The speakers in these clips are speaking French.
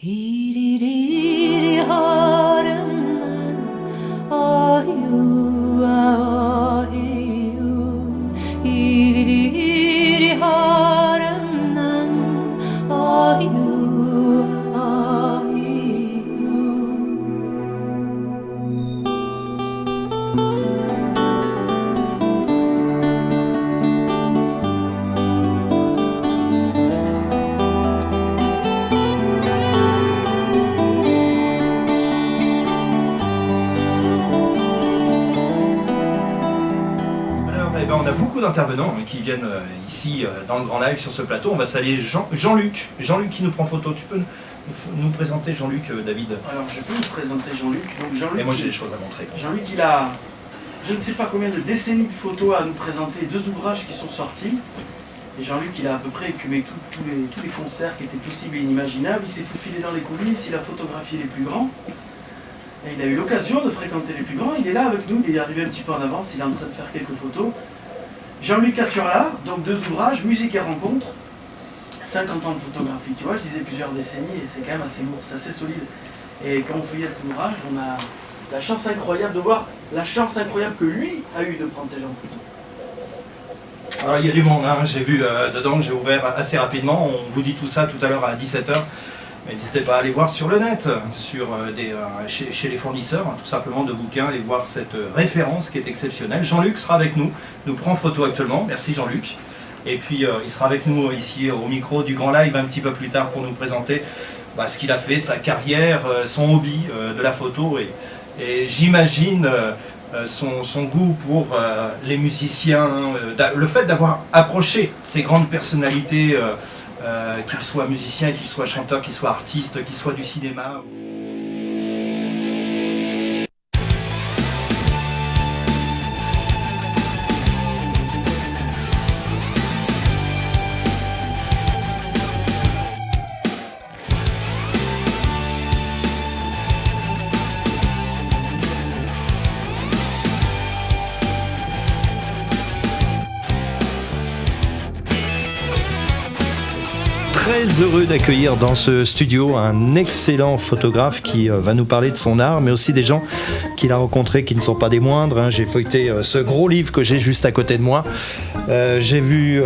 Hiriri harından ayu ayu hiriri harından ayu ayu. On a beaucoup d'intervenants qui viennent ici dans le Grand Live sur ce plateau. On va saluer Jean-Luc. Jean-Luc qui nous prend photo. Tu peux nous présenter Jean-Luc, David? Alors je peux vous présenter Jean-Luc. Donc, Jean-Luc, et moi j'ai des choses à montrer. Jean-Luc, il a je ne sais pas combien de décennies de photos à nous présenter, 2 ouvrages qui sont sortis. Et Jean-Luc, il a à peu près écumé tous les concerts qui étaient possibles et inimaginables. Il s'est faufilé dans les coulisses, il a photographié les plus grands. Et il a eu l'occasion de fréquenter les plus grands. Il est là avec nous, il est arrivé un petit peu en avance, il est en train de faire quelques photos. Jean-Luc Caturla, donc 2 ouvrages, Musique et rencontre, 50 ans de photographie, tu vois, je disais plusieurs décennies et c'est quand même assez lourd, c'est assez solide. Et quand on feuillette l'ouvrage, on a la chance incroyable de voir la chance incroyable que lui a eu de prendre ces gens de photos. Alors il y a du monde, hein. J'ai vu dedans, j'ai ouvert assez rapidement, on vous dit tout ça tout à l'heure à 17h. Mais n'hésitez pas à aller voir sur le net, chez les fournisseurs, hein, tout simplement de bouquins, et voir cette référence qui est exceptionnelle. Jean-Luc sera avec nous prend photo actuellement, merci Jean-Luc. Et puis il sera avec nous ici au micro du Grand Live un petit peu plus tard pour nous présenter ce qu'il a fait, sa carrière, son hobby de la photo et j'imagine son goût pour les musiciens, le fait d'avoir approché ces grandes personnalités, qu'ils soient musiciens, qu'ils soient chanteurs, qu'ils soient artistes, qu'ils soient du cinéma. Très heureux d'accueillir dans ce studio un excellent photographe qui va nous parler de son art, mais aussi des gens qu'il a rencontrés qui ne sont pas des moindres, hein. J'ai feuilleté ce gros livre que j'ai juste à côté de moi. J'ai vu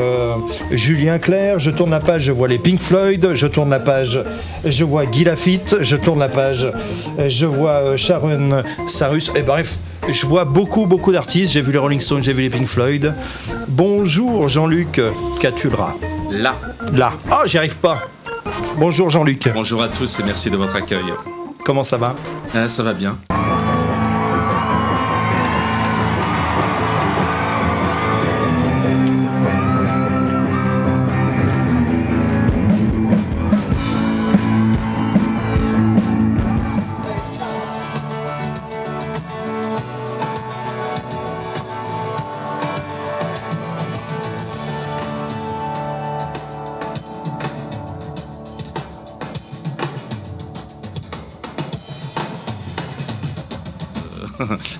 Julien Clerc, je tourne la page, je vois les Pink Floyd, je tourne la page, je vois Guy Lafitte, je tourne la page, je vois Sharon Sarus, et bref, je vois beaucoup d'artistes, j'ai vu les Rolling Stones, j'ai vu les Pink Floyd. Bonjour Jean-Luc Caturla. Là. Ah, j'y arrive pas. Bonjour Jean-Luc. Bonjour à tous et merci de votre accueil. Comment ça va? Ça va bien.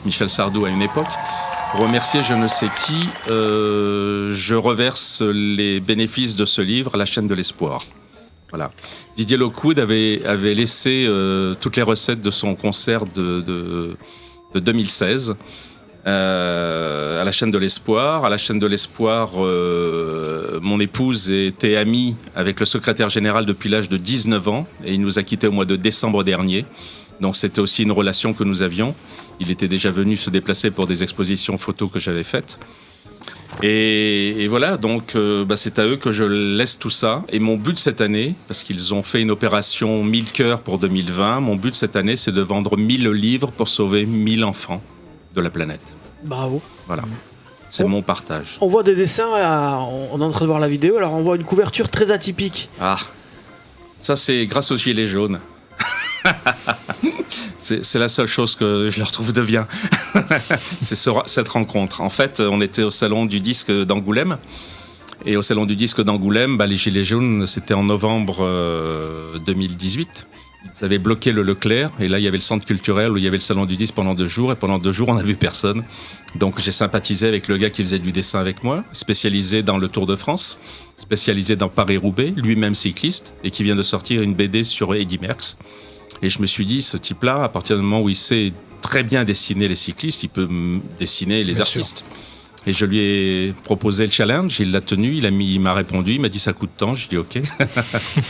Michel Sardou à une époque. Pour remercier je ne sais qui, je reverse les bénéfices de ce livre à la chaîne de l'espoir. Voilà. Didier Lockwood avait laissé toutes les recettes de son concert de 2016 à la chaîne de l'espoir. À la chaîne de l'espoir, mon épouse était amie avec le secrétaire général depuis l'âge de 19 ans et il nous a quittés au mois de décembre dernier. Donc c'était aussi une relation que nous avions. Il était déjà venu se déplacer pour des expositions photos que j'avais faites. Et voilà, donc c'est à eux que je laisse tout ça. Et mon but cette année, parce qu'ils ont fait une opération 1000 cœurs pour 2020, mon but cette année, c'est de vendre 1000 livres pour sauver 1000 enfants de la planète. Bravo. Voilà, c'est mon partage. On voit des dessins, on est en train de voir la vidéo, alors on voit une couverture très atypique. Ah, ça c'est grâce aux gilets jaunes. C'est la seule chose que je leur trouve de bien. C'est cette rencontre. En fait, on était au salon du disque d'Angoulême. Et au salon du disque d'Angoulême, les Gilets jaunes, c'était en novembre 2018. Ils avaient bloqué le Leclerc, et là, il y avait le centre culturel où il y avait le salon du disque pendant 2 jours, et pendant 2 jours, on n'a vu personne. Donc, j'ai sympathisé avec le gars qui faisait du dessin avec moi, spécialisé dans le Tour de France, spécialisé dans Paris-Roubaix, lui-même cycliste, et qui vient de sortir une BD sur Eddy Merckx. Et je me suis dit, ce type-là, à partir du moment où il sait très bien dessiner les cyclistes, il peut dessiner les Bien artistes. Et je lui ai proposé le challenge, il l'a tenu, il m'a répondu, il m'a dit ça coûte tant, je dis ok,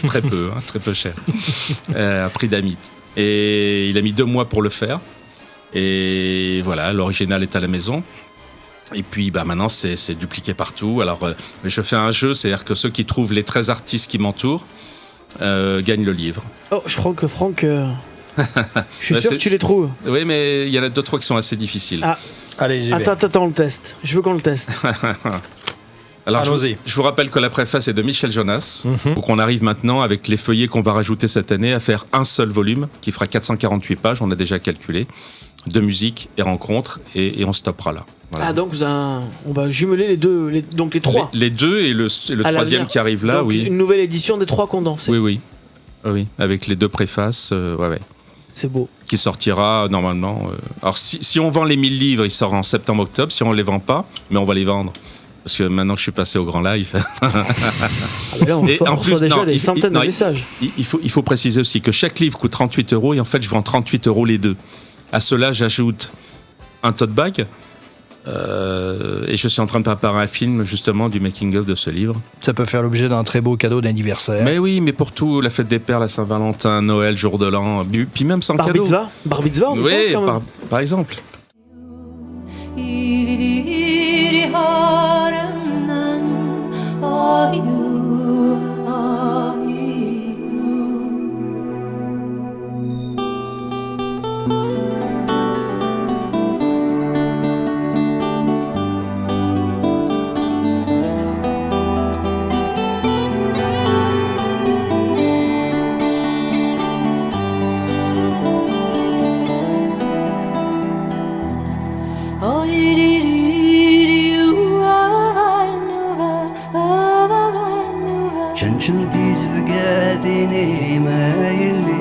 très peu cher, à prix d'Amit. Et il a mis 2 mois pour le faire, et voilà, l'original est à la maison. Et puis maintenant c'est dupliqué partout. Alors je fais un jeu, c'est-à-dire que ceux qui trouvent les 13 artistes qui m'entourent gagnent le livre. Oh, je crois que Franck... je suis sûr que tu les trouves. Oui, mais il y en a 2-3 qui sont assez difficiles. Ah. Allez, j'y vais. Attends, le test. Je veux qu'on le teste. Alors, Allons-y. je vous rappelle que la préface est de Michel Jonas. Donc, on arrive maintenant, avec les feuillets qu'on va rajouter cette année, à faire un seul volume qui fera 448 pages, on a déjà calculé, de musique et rencontres, et on stoppera là. Voilà. Ah, donc on va jumeler les deux, donc les 3. Les 2 et le À 3e l'avenir. qui arrive là, Donc, oui. une nouvelle édition des 3 condensés. Oui, avec les 2 préfaces, ouais. C'est beau. Qui sortira normalement. Alors, si on vend les 1000 livres, il sort en septembre-octobre. Si on ne les vend pas, mais on va les vendre. Parce que maintenant que je suis passé au grand live. Ah, mais là, on Et en reçoit plus, déjà non, des centaines de messages. Il faut préciser aussi que chaque livre coûte 38 €, et en fait, je vends 38 € les 2. À cela, j'ajoute un tote bag. Et je suis en train de préparer un film justement du making-of de ce livre. Ça peut faire l'objet d'un très beau cadeau d'anniversaire. Mais oui, mais pour tout, la fête des pères, la Saint-Valentin, Noël, jour de l'an, puis même sans Bar cadeau. mitzvah, on y pense Oui, quand même. par exemple. 이리리리 하는 난 아유 아유 كان كنتي تبقى ذيني ما يلي